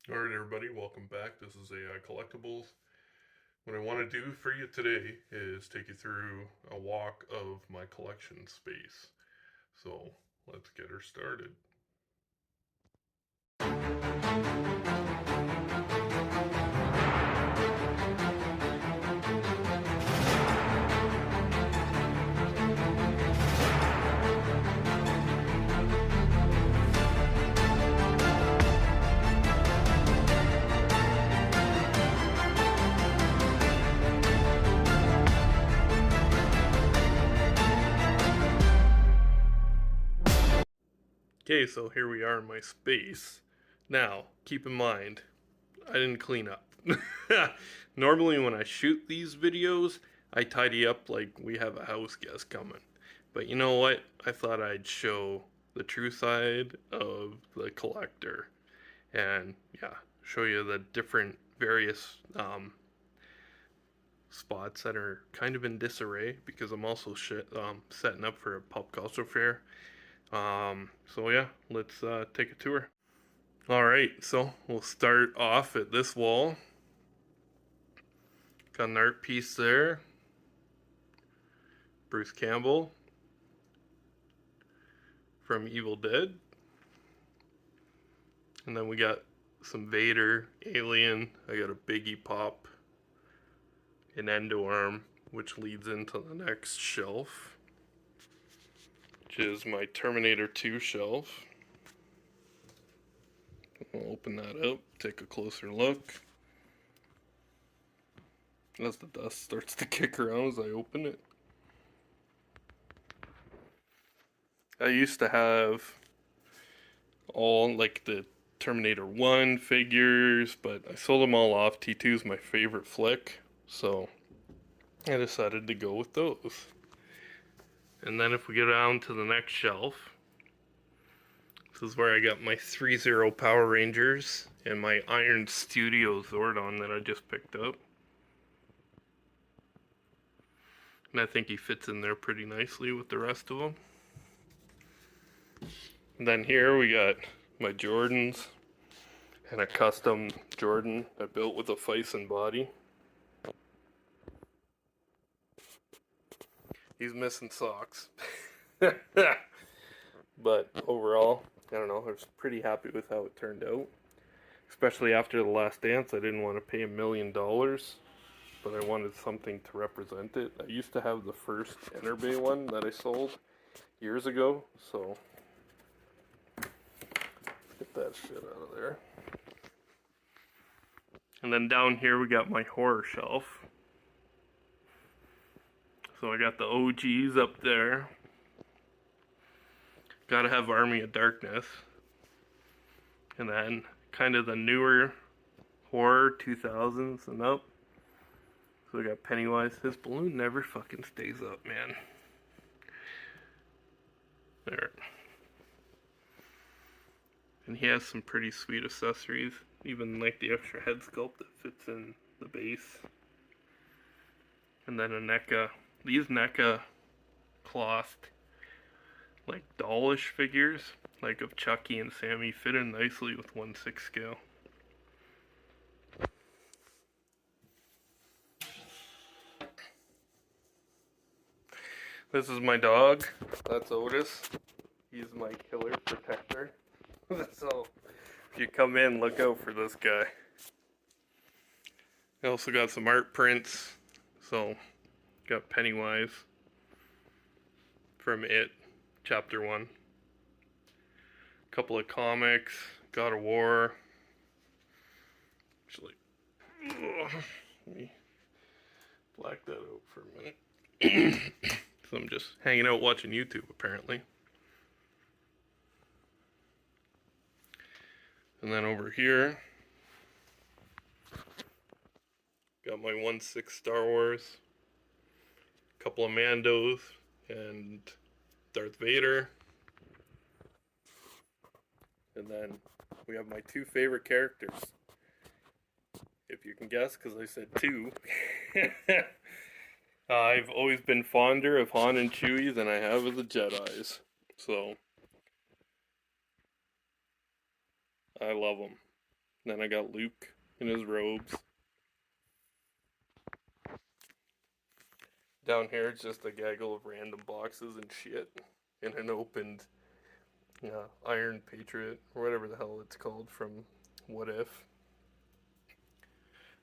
Alright everybody, welcome back. This is a collectibles. What I want to do for you today is take you through a walk of my collection space. So let's get her started. Okay, so here we are in my space. Now, keep in mind, I didn't clean up. Normally when I shoot these videos, I tidy up like we have a house guest coming. But you know what? I thought I'd show the true side of the collector. And yeah, show you the different various spots that are kind of in disarray because I'm also setting up for a pop culture fair. So yeah, let's take a tour. Alright, so we'll start off at this wall. Got an art piece there. Bruce Campbell from Evil Dead. And then we got some Vader, Alien. I got a Biggie Pop, an Endoarm, which leads into the next shelf, which is my Terminator 2 shelf. I'll open that up, take a closer look. As the dust starts to kick around as I open it. I used to have all like the Terminator 1 figures, but I sold them all off. T2 is my favorite flick, so I decided to go with those. And then if we go down to the next shelf, this is where I got my 3-0 Power Rangers and my Iron Studio Zordon that I just picked up. And I think he fits in there pretty nicely with the rest of them. And then here we got my Jordans and a custom Jordan I built with a Fison body. He's missing socks. But overall, I don't know, I was pretty happy with how it turned out. Especially after The Last Dance, I didn't want to pay $1 million, but I wanted something to represent it. I used to have the first Enter Bay one that I sold years ago, so get that shit out of there. And then down here we got my horror shelf. So I got the OGs up there. Gotta have Army of Darkness. And then kind of the newer horror 2000s and up. So we got Pennywise. His balloon never fucking stays up, man. There. And he has some pretty sweet accessories. Even like the extra head sculpt that fits in the base. And then a NECA. These NECA cloth, like dollish figures, like of Chucky and Sammy, fit in nicely with 1/6 scale. This is my dog. That's Otis. He's my killer protector. So if you come in, look out for this guy. I also got some art prints. So got Pennywise from It, Chapter 1. A couple of comics, God of War. Actually, let me black that out for a minute. So I'm just hanging out watching YouTube, apparently. And then over here, got my 1/6 Star Wars, a couple of Mandos, and Darth Vader. And then we have my two favorite characters. If you can guess, because I said two. I've always been fonder of Han and Chewie than I have of the Jedis. So I love them. Then I got Luke in his robes. Down here, it's just a gaggle of random boxes and shit. And an opened Iron Patriot, or whatever the hell it's called from What If.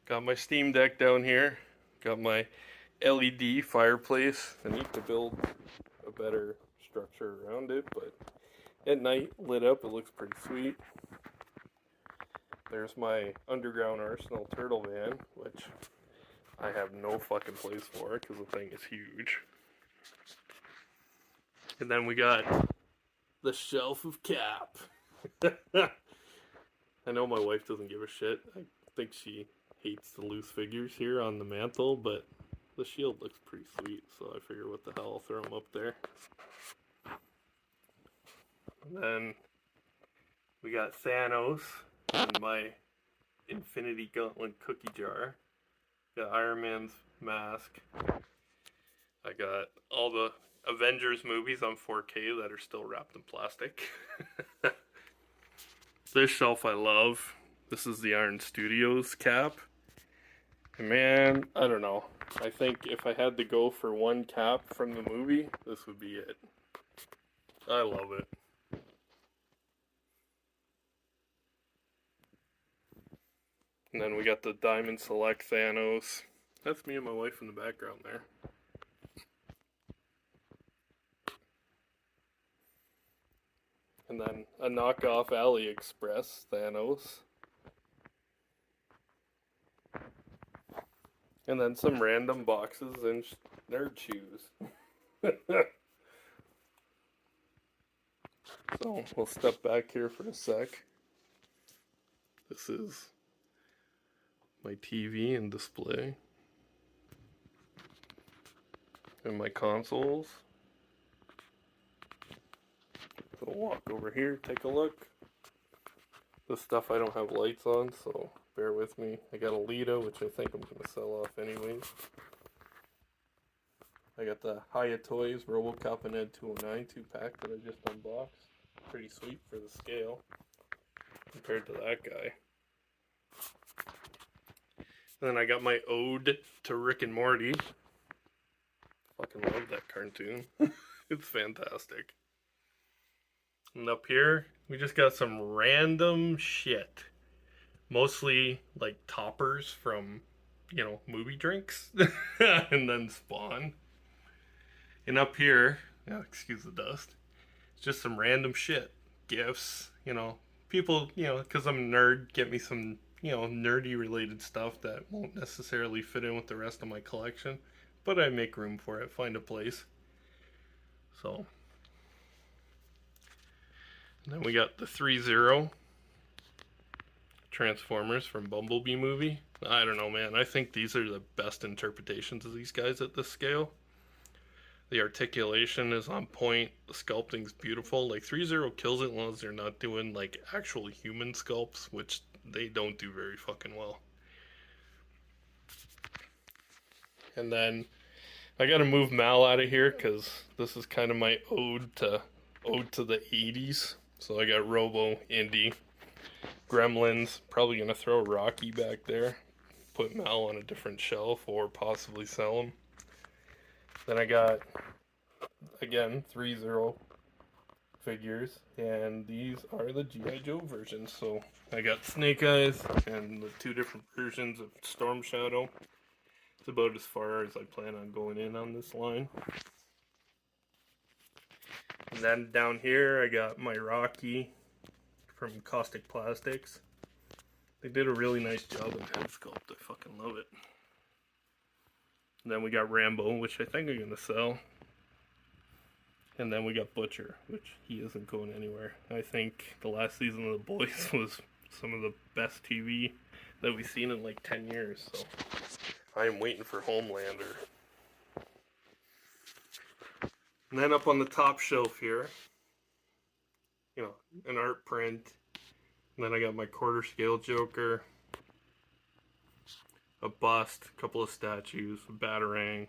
Got my Steam Deck down here. Got my LED fireplace. I need to build a better structure around it, but at night, lit up, it looks pretty sweet. There's my Underground Arsenal turtle van, which I have no fucking place for because the thing is huge. And then we got the shelf of Cap. I know my wife doesn't give a shit. I think she hates the loose figures here on the mantle, but the shield looks pretty sweet, so I figure what the hell, I'll throw them up there. And then we got Thanos and my Infinity Gauntlet cookie jar. Got Iron Man's mask. I got all the Avengers movies on 4K that are still wrapped in plastic. This shelf I love. This is the Iron Studios cap. And man, I don't know. I think if I had to go for one cap from the movie, this would be it. I love it. And then we got the Diamond Select Thanos. That's me and my wife in the background there. And then a knockoff AliExpress Thanos. And then some random boxes and nerd shoes. So we'll step back here for a sec. This is my TV and display. And my consoles. So we'll walk over here, take a look. This stuff I don't have lights on, so bear with me. I got a Lita, which I think I'm going to sell off anyways. I got the Hiya Toys Robocop and Ed 209 2-pack that I just unboxed. Pretty sweet for the scale compared to that guy. And then I got my ode to Rick and Morty. Fucking love that cartoon. It's fantastic. And up here, we just got some random shit. Mostly like toppers from, movie drinks. And then Spawn. And up here, excuse the dust, it's just some random shit. Gifts, people, because I'm a nerd, get me some, nerdy related stuff that won't necessarily fit in with the rest of my collection. But I make room for it, find a place. So. And then we got the 3-0 Transformers from Bumblebee movie. I don't know, man. I think these are the best interpretations of these guys at this scale. The articulation is on point. The sculpting's beautiful. Like 3-0 kills it as long as they're not doing like actual human sculpts, which they don't do very fucking well. And then I gotta move Mal out of here because this is kind of my ode to the 80s. So I got Robo, Indy, Gremlins. Probably gonna throw Rocky back there. Put Mal on a different shelf or possibly sell him. Then I got, again, 3-0 figures. And these are the G.I. Joe versions. So I got Snake Eyes and the 2 different versions of Storm Shadow. It's about as far as I plan on going in on this line. And then down here I got my Rocky from Caustic Plastics. They did a really nice job with head sculpt. I fucking love it. And then we got Rambo, which I think I'm going to sell. And then we got Butcher, which he isn't going anywhere. I think the last season of The Boys was some of the best TV that we've seen in like 10 years. So I am waiting for Homelander. And then up on the top shelf here, an art print. And then I got my quarter scale Joker, a bust, a couple of statues, a Batarang,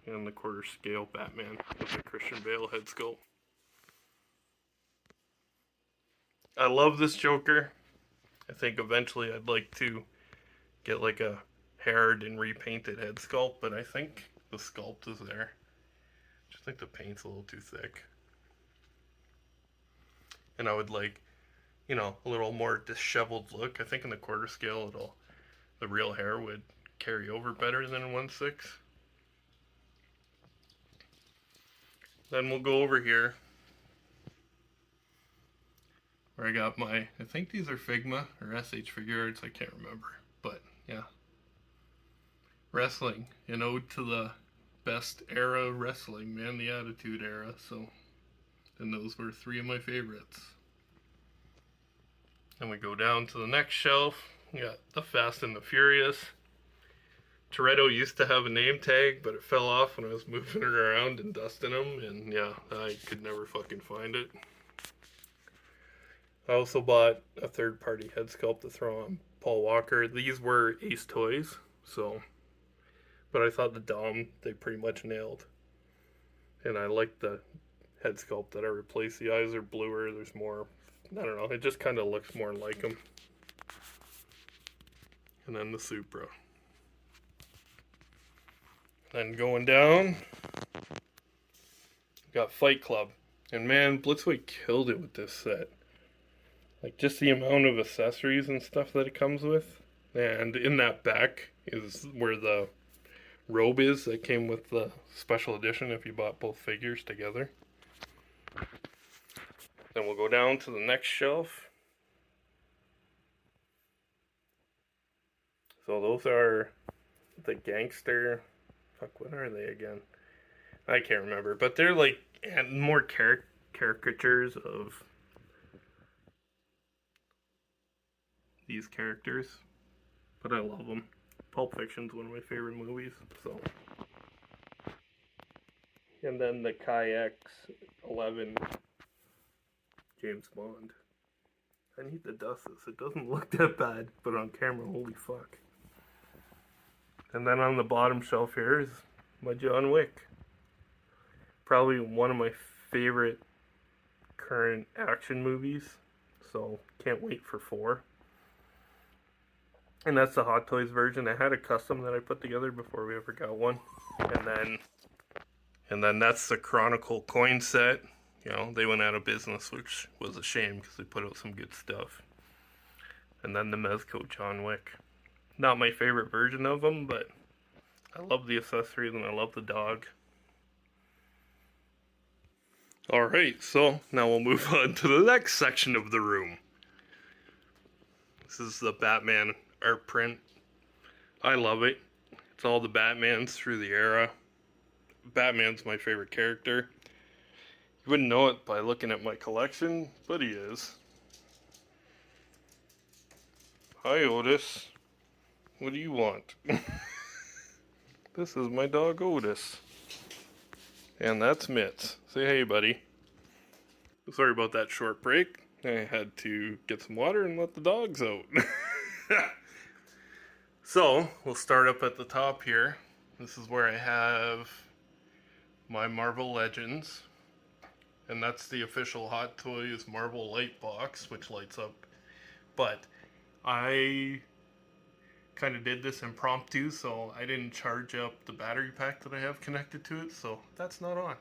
and the quarter scale Batman with the Christian Bale head sculpt. I love this Joker. I think eventually I'd like to get like a haired and repainted head sculpt, but I think the sculpt is there. Just think the paint's a little too thick. And I would like, you know, a little more disheveled look. I think in the quarter scale the real hair would carry over better than in 1/6. Then we'll go over here where I got my, I think these are Figma or SH Figure Arts, I can't remember. But yeah. Wrestling, an ode to the best era of wrestling, man, the Attitude Era. So, and those were 3 of my favorites. And we go down to the next shelf. We got the Fast and the Furious. Toretto used to have a name tag, but it fell off when I was moving it around and dusting them. And yeah, I could never fucking find it. I also bought a third-party head sculpt to throw on Paul Walker. These were Ace Toys, so. But I thought the Dom, they pretty much nailed. And I like the head sculpt that I replaced. The eyes are bluer, there's more, I don't know, it just kind of looks more like him. And then the Supra. Then going down, got Fight Club. And man, Blitzway killed it with this set. Like, just the amount of accessories and stuff that it comes with. And in that back is where the robe is that came with the special edition if you bought both figures together. Then we'll go down to the next shelf. So those are the gangster, fuck, what are they again? I can't remember, but they're like more caricatures of these characters, but I love them. Pulp Fiction's one of my favorite movies, so. And then the Kai X11 James Bond. I need to dust this. It doesn't look that bad, but on camera, holy fuck. And then on the bottom shelf here is my John Wick. Probably one of my favorite current action movies, so can't wait for 4. And that's the Hot Toys version. I had a custom that I put together before we ever got one. And then that's the Chronicle coin set. You know, they went out of business, which was a shame because they put out some good stuff. And then the Mezco John Wick. Not my favorite version of them, but I love the accessories and I love the dog. Alright, so now we'll move on to the next section of the room. This is the Batman art print. I love it. It's all the Batmans through the era. Batman's my favorite character. You wouldn't know it by looking at my collection, but he is. Hi, Otis. What do you want? This is my dog, Otis. And that's Mitz. Say hey, buddy. Sorry about that short break. I had to get some water and let the dogs out. So, we'll start up at the top here. This is where I have my Marvel Legends. And that's the official Hot Toys Marvel light box, which lights up. But I kind of did this impromptu, so I didn't charge up the battery pack that I have connected to it, so that's not on.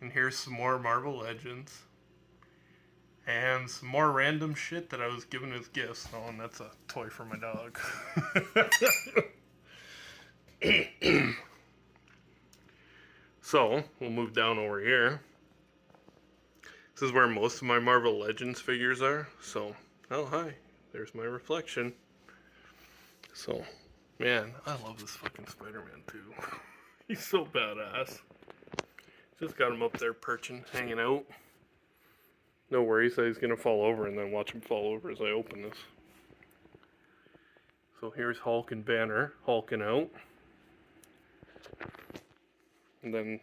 And here's some more Marvel Legends. And some more random shit that I was given as gifts. Oh, and that's a toy for my dog. So, we'll move down over here. This is where most of my Marvel Legends figures are. So, oh hi, there's my reflection. So, man, I love this fucking Spider-Man too. He's so badass. Just got him up there perching, hanging out. No worries that he's gonna fall over, and then watch him fall over as I open this. So here's Hulk and Banner hulking out. And then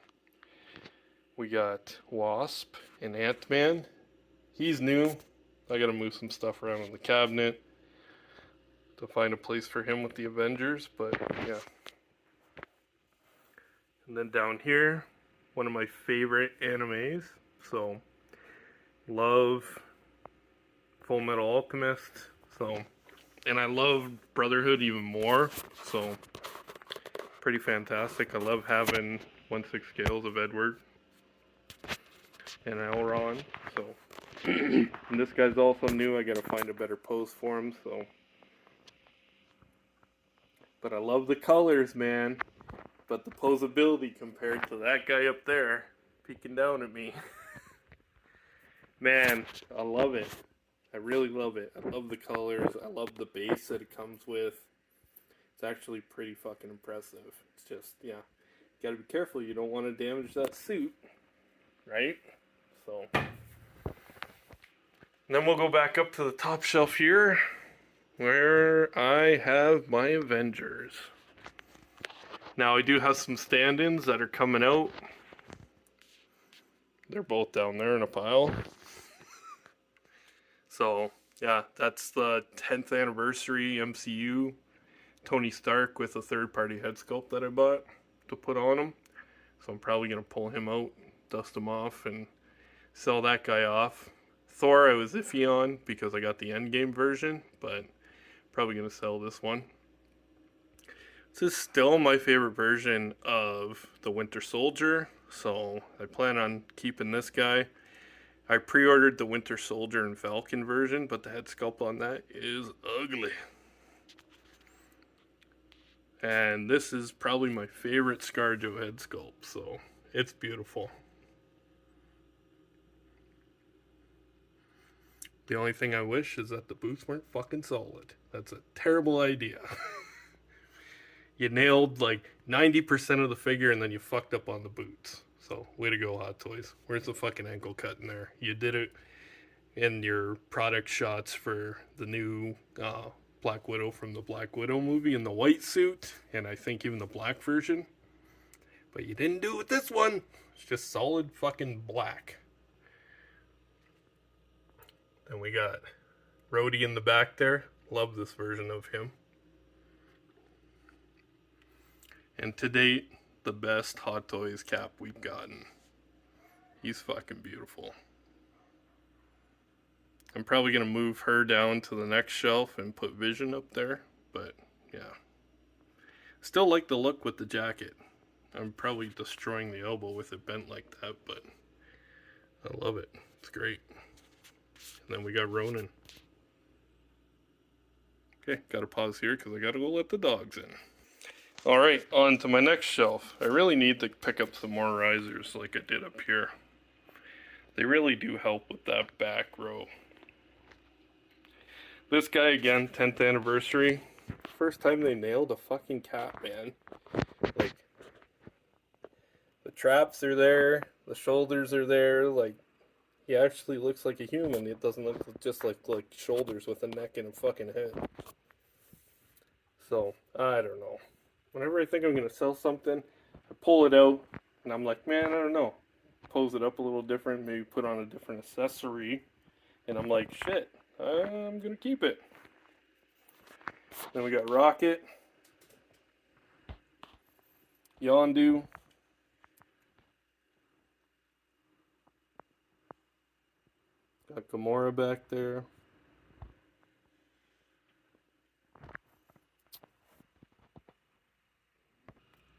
we got Wasp and Ant-Man. He's new. I gotta move some stuff around in the cabinet to find a place for him with the Avengers, but yeah. And then down here, one of my favorite animes. So, love Full Metal Alchemist. So, and I love Brotherhood even more. So, pretty fantastic. I love having 1/6 scales of Edward and Elrond. So, and this guy's also new. I gotta find a better pose for him. So, but I love the colors, man. But the posability compared to that guy up there peeking down at me. Man, I love it. I really love it. I love the colors. I love the base that it comes with. It's actually pretty fucking impressive. It's just, yeah. You gotta be careful. You don't want to damage that suit. Right? So. And then we'll go back up to the top shelf here, where I have my Avengers. Now, I do have some stand-ins that are coming out. They're both down there in a pile. So, yeah, that's the 10th anniversary MCU Tony Stark with a third-party head sculpt that I bought to put on him. So I'm probably going to pull him out, dust him off, and sell that guy off. Thor I was iffy on because I got the Endgame version, but probably going to sell this one. This is still my favorite version of the Winter Soldier, so I plan on keeping this guy. I pre-ordered the Winter Soldier and Falcon version, but the head sculpt on that is ugly. And this is probably my favorite ScarJo head sculpt, so it's beautiful. The only thing I wish is that the boots weren't fucking solid. That's a terrible idea. You nailed like 90% of the figure and then you fucked up on the boots. So, way to go, Hot Toys. Where's the fucking ankle cut in there? You did it in your product shots for the new Black Widow from the Black Widow movie in the white suit, and I think even the black version. But you didn't do it with this one. It's just solid fucking black. Then we got Rhodey in the back there. Love this version of him. And to date, the best Hot Toys Cap we've gotten. He's fucking beautiful. I'm probably going to move her down to the next shelf and put Vision up there. But, yeah. Still like the look with the jacket. I'm probably destroying the elbow with it bent like that, but I love it. It's great. And then we got Ronan. Okay, gotta pause here because I gotta go let the dogs in. Alright, on to my next shelf. I really need to pick up some more risers like I did up here. They really do help with that back row. This guy again, 10th anniversary. First time they nailed a fucking cap, man. Like, the traps are there, the shoulders are there, like, he actually looks like a human. It doesn't look just like shoulders with a neck and a fucking head. So, I don't know. Whenever I think I'm going to sell something, I pull it out, and I'm like, man, I don't know. Pose it up a little different, maybe put on a different accessory, and I'm like, shit, I'm going to keep it. Then we got Rocket, Yondu, got Gamora back there.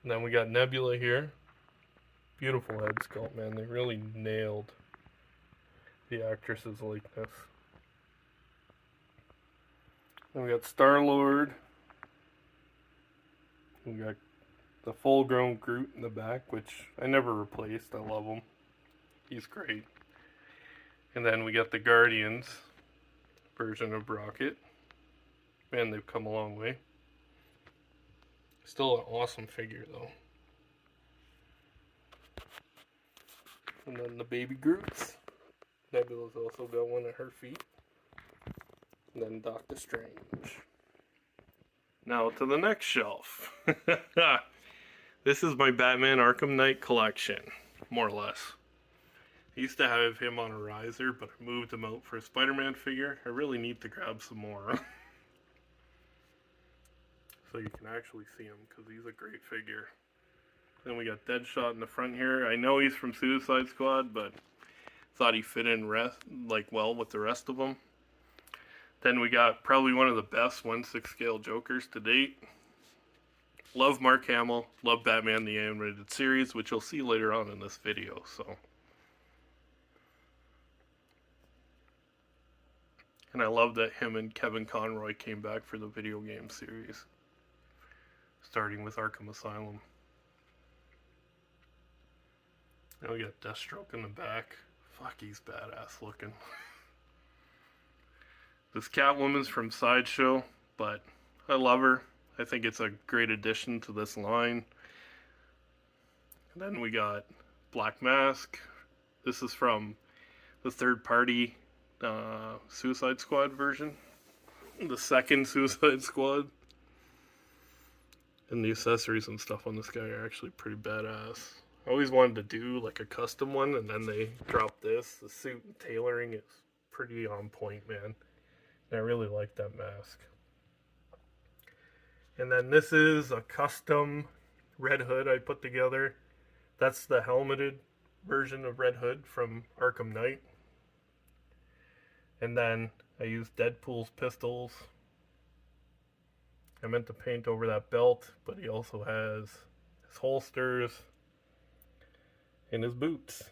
And then we got Nebula here. Beautiful head sculpt, man. They really nailed the actress's likeness. Then we got Star-Lord. We got the full-grown Groot in the back, which I never replaced. I love him. He's great. And then we got the Guardians version of Rocket. Man, they've come a long way. Still an awesome figure, though. And then the baby Groots. Nebula's also got one at her feet. And then Doctor Strange. Now to the next shelf. This is my Batman Arkham Knight collection, more or less. I used to have him on a riser, but I moved him out for a Spider-Man figure. I really need to grab some more. So you can actually see him, because he's a great figure. Then we got Deadshot in the front here. I know he's from Suicide Squad, but thought he fit in well with the rest of them. Then we got probably one of the best 1/6 scale Jokers to date. Love Mark Hamill, love Batman the Animated Series, which you'll see later on in this video, so. And I love that him and Kevin Conroy came back for the video game series, starting with Arkham Asylum. Now we got Deathstroke in the back. Fuck, he's badass looking. This Catwoman's from Sideshow, but I love her. I think it's a great addition to this line. And then we got Black Mask. This is from the third-party Suicide Squad version. The second Suicide Squad. And the accessories and stuff on this guy are actually pretty badass. I always wanted to do like a custom one, and then they dropped this. The suit and tailoring is pretty on point, man. And I really like that mask. And then this is a custom Red Hood I put together. That's the helmeted version of Red Hood from Arkham Knight. And then I used Deadpool's pistols. I meant to paint over that belt, but he also has his holsters and his boots.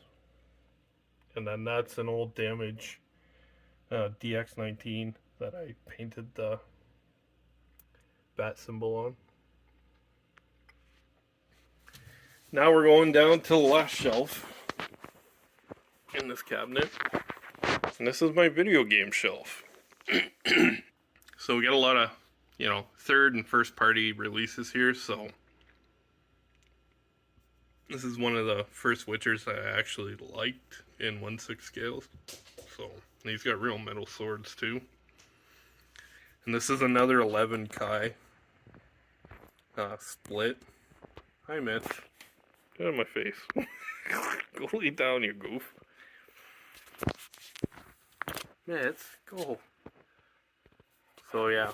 And then that's an old Damage DX19 that I painted the bat symbol on. Now we're going down to the last shelf in this cabinet. And this is my video game shelf. So we got a lot of, third and first party releases here, so this is one of the first Witchers I actually liked in 1/6 scales. So, and he's got real metal swords too. And this is another 11 Kai split. Hi, Mitch. Get out of my face. Go lay down, you goof. Mitch, go. So yeah,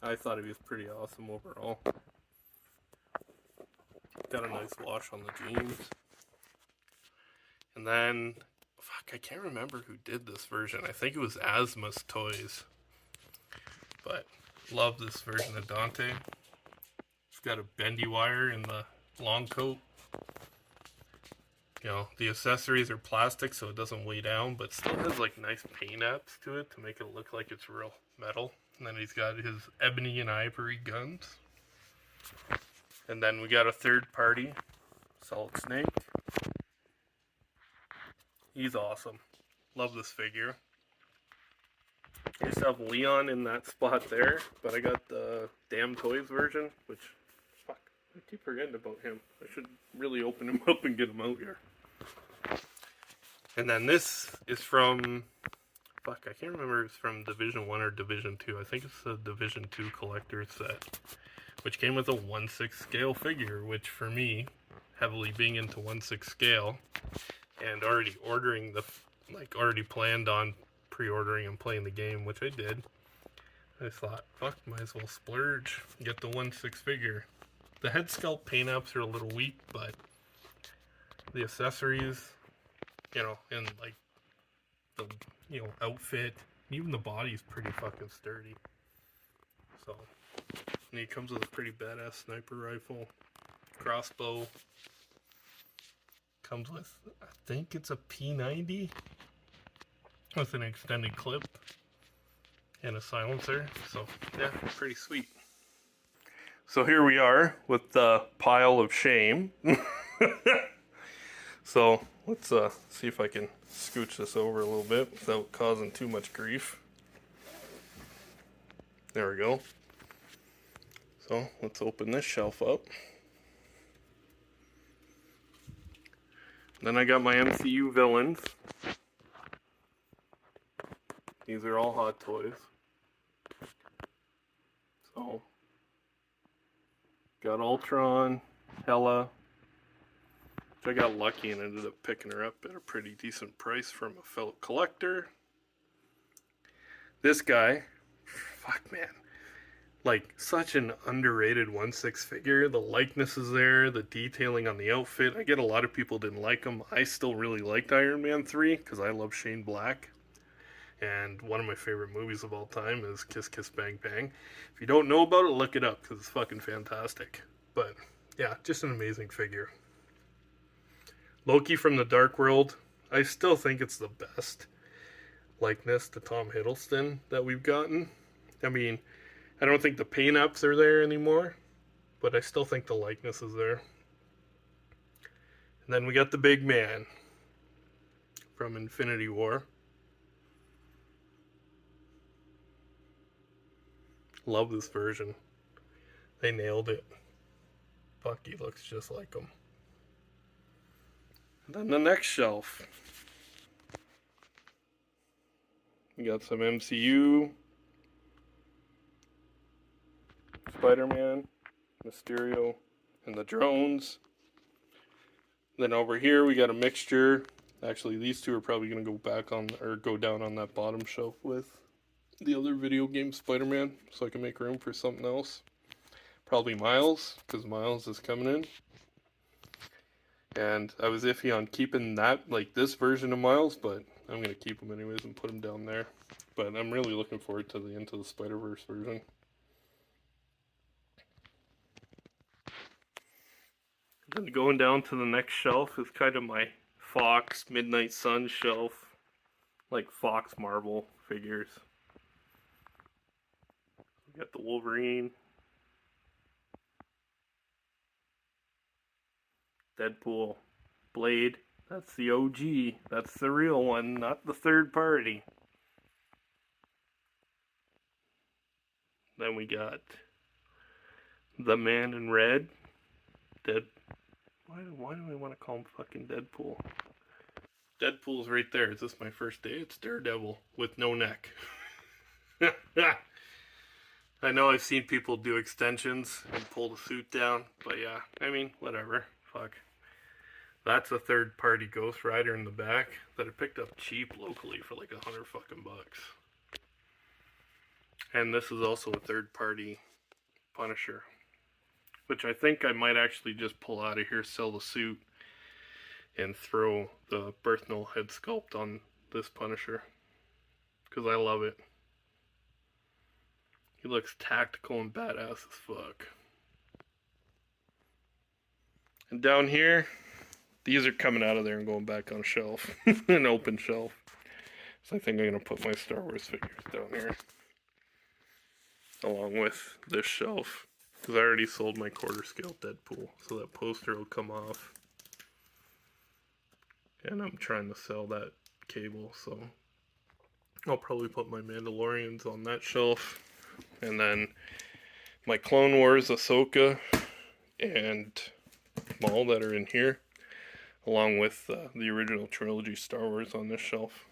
I thought he was pretty awesome overall. Got a nice wash on the jeans. And then, fuck, I can't remember who did this version. I think it was Asmus Toys. But, love this version of Dante. It's got a bendy wire in the long coat. The accessories are plastic so it doesn't weigh down, but still has like nice paint apps to it to make it look like it's real metal. And then he's got his ebony and ivory guns. And then we got a third party, Solid Snake. He's awesome. Love this figure. I used to have Leon in that spot there, but I got the Damn Toys version, which, fuck, I keep forgetting about him. I should really open him up and get him out here. And then this is from, fuck, I can't remember if it's from Division 1 or Division 2. I think it's the Division 2 collector set, which came with a 1/6 scale figure, which for me, heavily being into 1/6 scale, and already ordering already planned on pre-ordering and playing the game, which I did, I thought, fuck, might as well splurge, get the 1/6 figure. The head sculpt paint apps are a little weak, but the accessories, and like the, outfit, even the body's pretty fucking sturdy. So, and he comes with a pretty badass sniper rifle, crossbow. Comes with, I think it's a P90 with an extended clip and a silencer. So, yeah, pretty sweet. So here we are with the pile of shame. So let's see if I can scooch this over a little bit without causing too much grief. There we go. So let's open this shelf up. Then I got my MCU villains. These are all Hot Toys. So, got Ultron, Hela, which I got lucky and ended up picking her up at a pretty decent price from a fellow collector. This guy, fuck man, like such an underrated 1/6 figure. The likeness is there, the detailing on the outfit. I get a lot of people didn't like him. I still really liked Iron Man 3 because I love Shane Black. And one of my favorite movies of all time is Kiss Kiss Bang Bang. If you don't know about it, look it up because it's fucking fantastic. But yeah, just an amazing figure. Loki from the Dark World, I still think it's the best likeness to Tom Hiddleston that we've gotten. I mean, I don't think the paint apps are there anymore, but I still think the likeness is there. And then we got the big man from Infinity War. Love this version. They nailed it. Bucky looks just like him. And then the next shelf. We got some MCU. Spider-Man, Mysterio, and the drones. Then over here we got a mixture. Actually, these two are probably going to go back on, or go down on that bottom shelf with the other video game Spider-Man, so I can make room for something else. Probably Miles, because Miles is coming in. And I was iffy on keeping that, like this version of Miles, but I'm going to keep them anyways and put them down there. But I'm really looking forward to the Into the Spider-Verse version. Then going down to the next shelf is kind of my Fox Midnight Sun shelf, like Fox Marvel figures. We got the Wolverine, Deadpool, Blade. That's the OG. That's the real one, not the third party. Then we got the Man in Red. Why do I want to call him fucking Deadpool? Deadpool's right there. Is this my first day? It's Daredevil with no neck. I know I've seen people do extensions and pull the suit down, but yeah, I mean, whatever. Fuck. That's a third party Ghost Rider in the back that I picked up cheap locally for like $100 fucking bucks. And this is also a third party Punisher, which I think I might actually just pull out of here, sell the suit, and throw the Birth Null head sculpt on this Punisher, because I love it. He looks tactical and badass as fuck. And down here, these are coming out of there and going back on a shelf, an open shelf. So I think I'm going to put my Star Wars figures down here, along with this shelf, because I already sold my quarter scale Deadpool, so that poster will come off. And I'm trying to sell that cable, so I'll probably put my Mandalorians on that shelf. And then my Clone Wars, Ahsoka, and Maul that are in here, along with the original trilogy Star Wars on this shelf.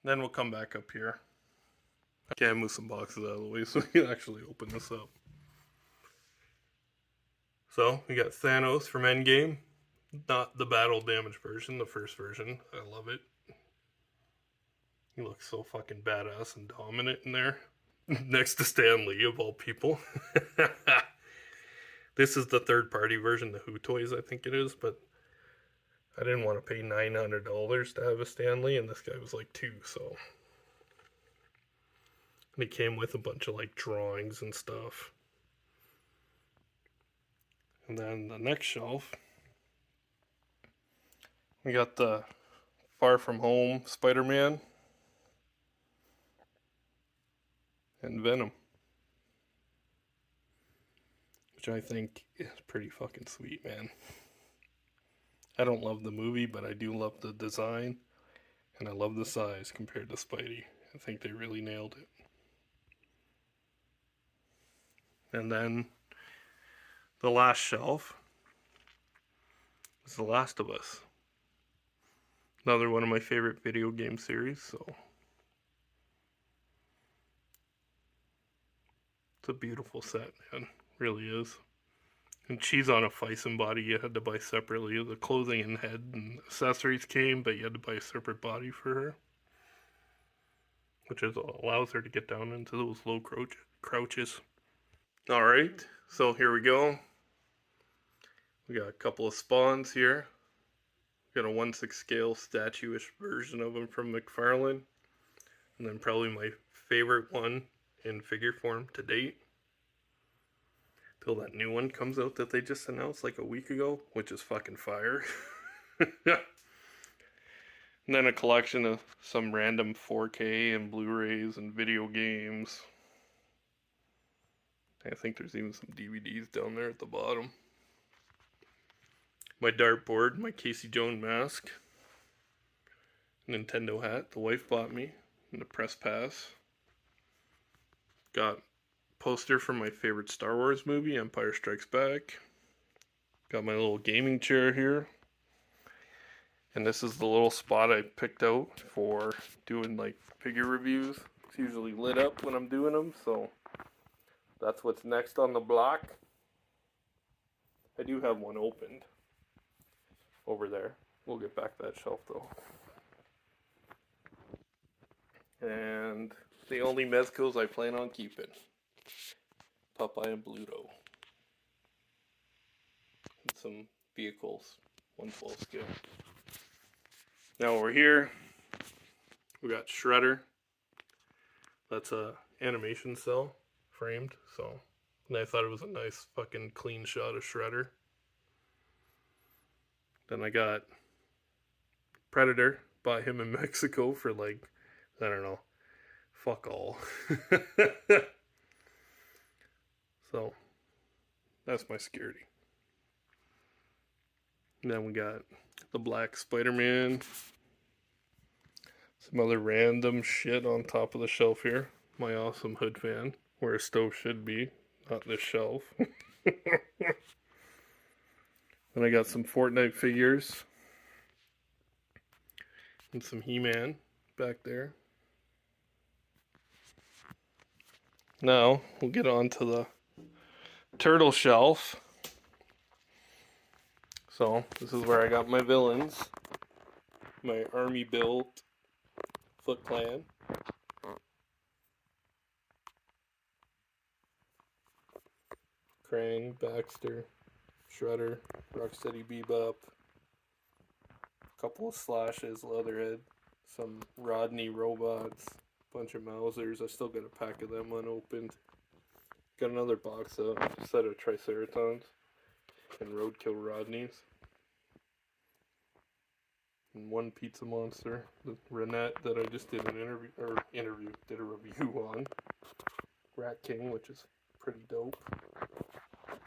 Then we'll come back up here. Okay, I move some boxes out of the way so we can actually open this up. So, we got Thanos from Endgame. Not the battle damage version, the first version. I love it. He looks so fucking badass and dominant in there. Next to Stan Lee, of all people. This is the third party version, the Who Toys, I think it is, but I didn't want to pay $900 to have a Stan Lee, and this guy was like $2, so. And he came with a bunch of like drawings and stuff. And then the next shelf, we got the Far From Home Spider-Man and Venom, which I think is pretty fucking sweet, man. I don't love the movie, but I do love the design, and I love the size compared to Spidey. I think they really nailed it. And then the last shelf is The Last of Us. Another one of my favorite video game series, so it's a beautiful set, man. Really is. And she's on a Fison body you had to buy separately. The clothing and head and accessories came, but you had to buy a separate body for her, which allows her to get down into those low crouches. Alright, so here we go. We got a couple of spawns here. We Got a 1/6 scale statue-ish version of him from McFarlane. And then probably my favorite one in figure form to date. Till that new one comes out that they just announced like a week ago, which is fucking fire. And then a collection of some random 4K and Blu-rays and video games. I think there's even some DVDs down there at the bottom. My dartboard, my Casey Jones mask, Nintendo hat the wife bought me, and the press pass. Got poster from my favorite Star Wars movie, Empire Strikes Back. Got my little gaming chair here. And this is the little spot I picked out for doing like figure reviews. It's usually lit up when I'm doing them, so that's what's next on the block. I do have one opened over there. We'll get back to that shelf though. And the only Mezcos I plan on keeping. Popeye and Bluto. And some vehicles, 1/12 scale. Now over here, we got Shredder. That's a animation cell framed, so and I thought it was a nice fucking clean shot of Shredder. Then I got Predator. Bought him in Mexico for like, I don't know, fuck all. So that's my security. And then we got the black Spider-Man. Some other random shit on top of the shelf here. My awesome hood fan, where a stove should be, not this shelf. Then I got some Fortnite figures. And some He-Man back there. Now, we'll get on to the turtle shelf. So, this is where I got my villains. My army built Foot Clan. Krang, Baxter, Shredder, Rocksteady Bebop. A couple of Slashes, Leatherhead, some Rodney robots, bunch of Mausers. I still got a pack of them unopened. Got another box of a set of Triceratons and Roadkill Rodneys. And one Pizza Monster, the Renette that I just did an did a review on. Rat King, which is pretty dope.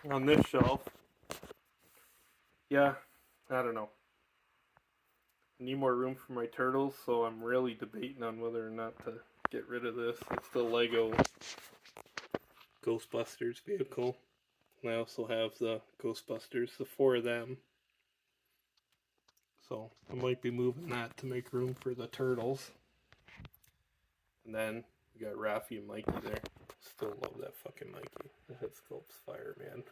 On this shelf, yeah, I don't know. I need more room for my turtles, so I'm really debating on whether or not to get rid of this. It's the Lego Ghostbusters vehicle. And I also have the Ghostbusters, the 4 of them. So I might be moving that to make room for the turtles. And then we got Raffi and Mikey there. Still love that fucking Mikey. The head sculpt's fire, man.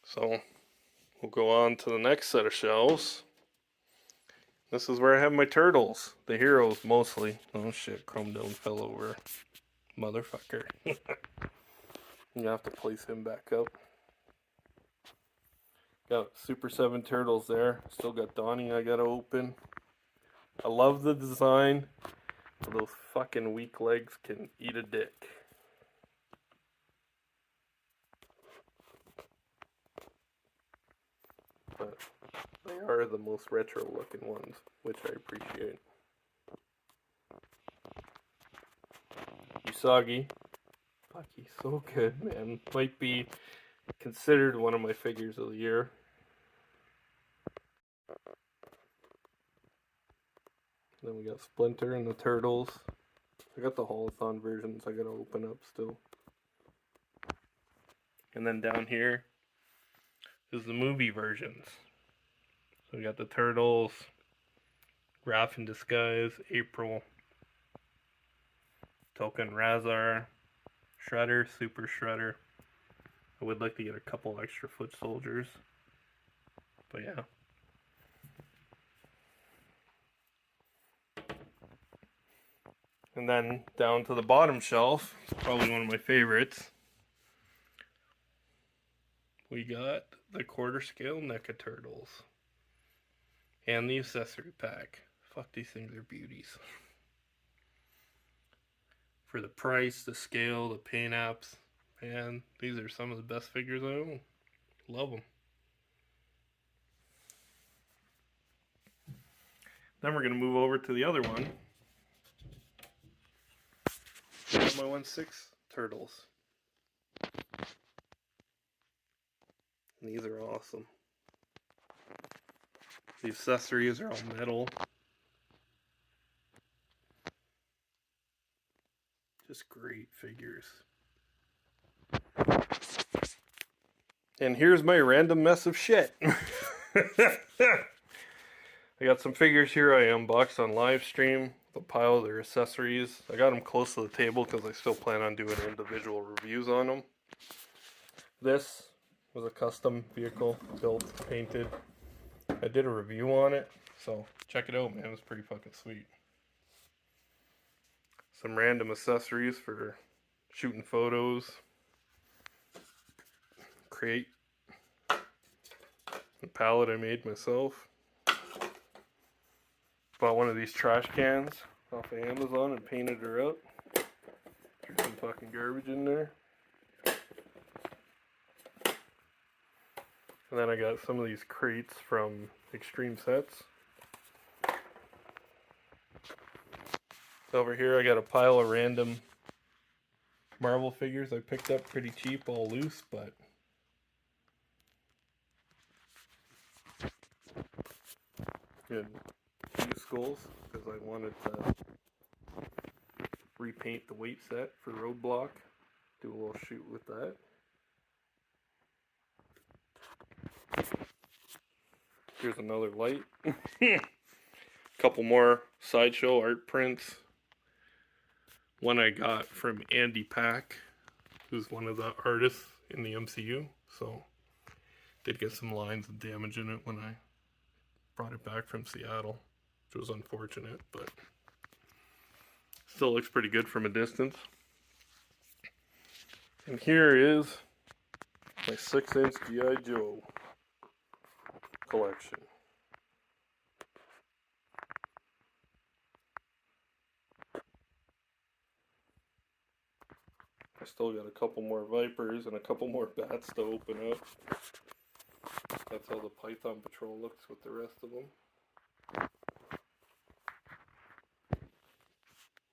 So we'll go on to the next set of shelves. This is where I have my turtles. The heroes mostly. Oh shit, Chrome Dome fell over. Motherfucker. You have to place him back up. Got Super 7 turtles there. Still got Donnie I gotta open. I love the design. Those fucking weak legs can eat a dick. But they are the most retro looking ones, which I appreciate. Usagi. Fuck, he's so good, man. Might be considered one of my figures of the year. Then we got Splinter and the Turtles. I got the Holothon versions I gotta open up still. And then down here is the movie versions. So we got the Turtles, Raph in Disguise, April, Token Razar, Shredder, Super Shredder. I would like to get a couple extra foot soldiers. But yeah. And then down to the bottom shelf, probably one of my favorites. we got the quarter scale NECA turtles. And the accessory pack. Fuck, these things are beauties. For the price, the scale, the paint apps, man, these are some of the best figures I own. Love them. Then we're going to move over to the other one. My 1/6 turtles. And these are awesome. The accessories are all metal. Just great figures. And here's my random mess of shit. I got some figures here I unboxed on live stream. A pile of their accessories. I got them close to the table because I still plan on doing individual reviews on them. This was a custom vehicle, built, painted. I did a review on it, so check it out, man. It was pretty fucking sweet. Some random accessories for shooting photos. Crate. A palette I made myself. Bought one of these trash cans off of Amazon and painted her up. Threw some fucking garbage in there. And then I got some of these crates from Extreme Sets. Over here I got a pile of random Marvel figures I picked up pretty cheap, all loose, but good. Few skulls because I wanted to repaint the weight set for Roadblock. Do a little shoot with that. Here's another light. Couple more Sideshow art prints. One I got from Andy Pack, who's one of the artists in the MCU. So did get some lines of damage in it when I brought it back from Seattle, which was unfortunate, but still looks pretty good from a distance. And here is my 6-inch G.I. Joe collection. I still got a couple more Vipers and a couple more Bats to open up. That's how the Python Patrol looks with the rest of them.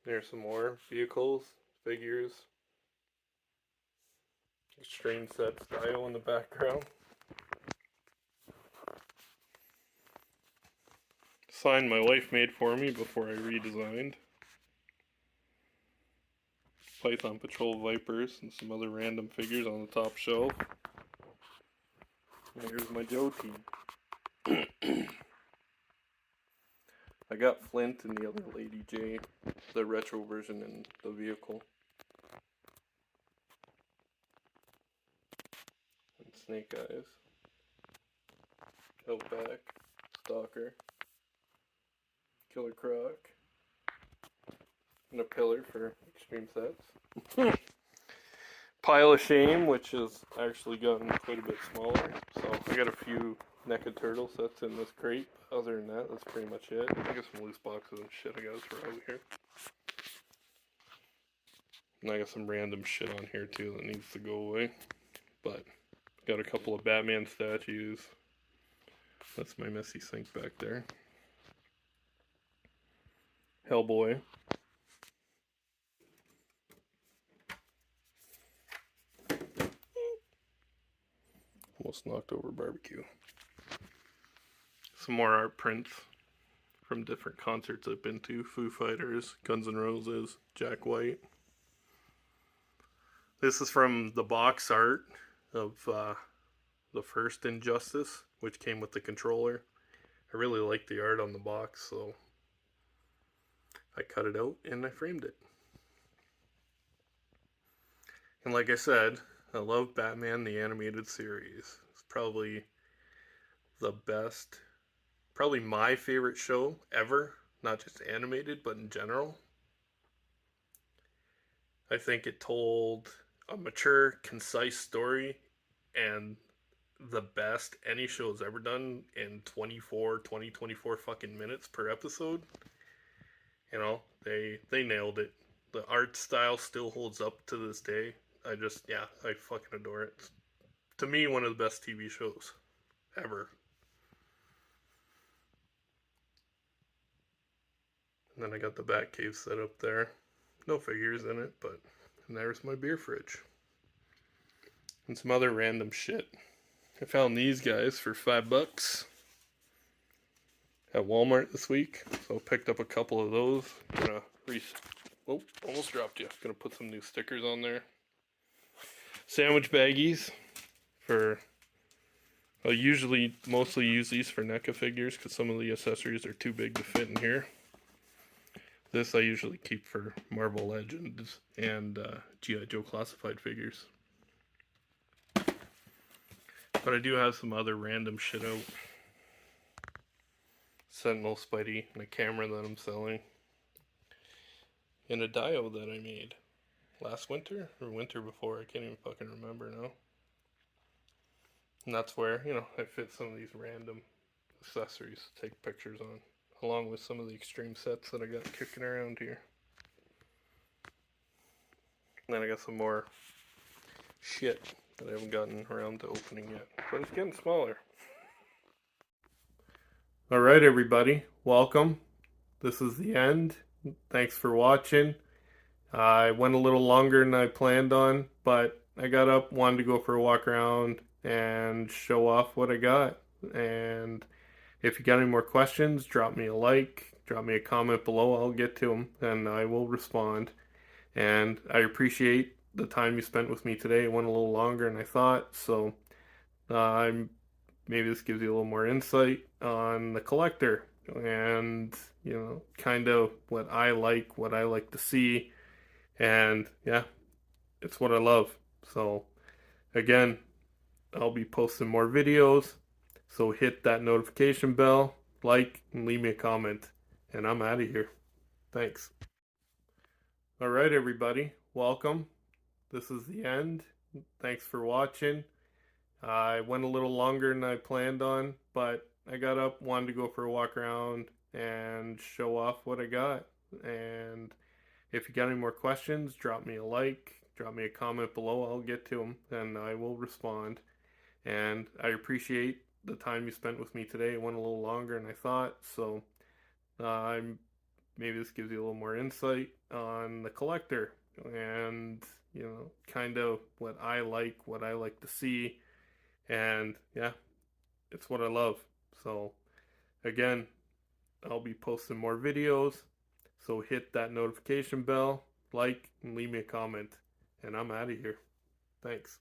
There's some more vehicles, figures, Extreme Sets Dio in the background. Sign my wife made for me before I redesigned. Python Patrol Vipers and some other random figures on the top shelf. And here's my Joe team. I got Flint and the other Lady J, the retro version in the vehicle. And Snake Eyes. Outback. Stalker. Killer Croc. And a pillar for Extreme Sets. Pile of Shame, which has actually gotten quite a bit smaller. So I got a few NECA turtle sets in this crate. Other than that, that's pretty much it. I got some loose boxes and shit I gotta throw out here. And I got some random shit on here too that needs to go away. But got a couple of Batman statues. That's my messy sink back there. Hellboy. Almost knocked over barbecue. Some more art prints from different concerts I've been to. Foo Fighters, Guns N' Roses, Jack White. This is from the box art of the first Injustice, which came with the controller. I really like the art on the box, so I cut it out and I framed it. And like I said, I love Batman the Animated Series. It's probably the best, probably my favorite show ever, not just animated, but in general. I think it told a mature, concise story and the best any show's ever done in 24 fucking minutes per episode. You know, they nailed it. The art style still holds up to this day. I fucking adore it. It's, to me, one of the best TV shows ever. And then I got the Batcave set up there. No figures in it, but and there's my beer fridge. And some other random shit. I found these guys for $5 at Walmart this week, so I picked up a couple of those. Gonna oh, almost dropped you. Gonna put some new stickers on there. Sandwich baggies for. I'll usually mostly use these for NECA figures because some of the accessories are too big to fit in here. This I usually keep for Marvel Legends and G.I. Joe classified figures. But I do have some other random shit out. Sentinel Spidey and a camera that I'm selling. And a dio that I made last winter or winter before. I can't even fucking remember now. And that's where, I fit some of these random accessories to take pictures on, along with some of the extreme sets that I got kicking around here. And then I got some more shit that I haven't gotten around to opening yet. But it's getting smaller. Alright, everybody. Welcome. This is the end. Thanks for watching. I went a little longer than I planned on, but I got up, wanted to go for a walk around and show off what I got. And if you got any more questions, drop me a like, drop me a comment below. I'll get to them and I will respond. And I appreciate the time you spent with me today. It went a little longer than I thought, so maybe this gives you a little more insight on the collector and, kind of what I like to see. And yeah, it's what I love. So again, I'll be posting more videos. So hit that notification bell, like, and leave me a comment. And I'm out of here. Thanks. All right, everybody. Welcome. This is the end. Thanks for watching. I went a little longer than I planned on, but I got up, wanted to go for a walk around and show off what I got. And if you got any more questions, drop me a like, drop me a comment below. I'll get to them and I will respond. And I appreciate the time you spent with me today. It went a little longer than I thought, so maybe this gives you a little more insight on the collector and, kind of what I like to see. And yeah, it's what I love. So again, I'll be posting more videos. So hit that notification bell, like, and leave me a comment. And I'm out of here. Thanks.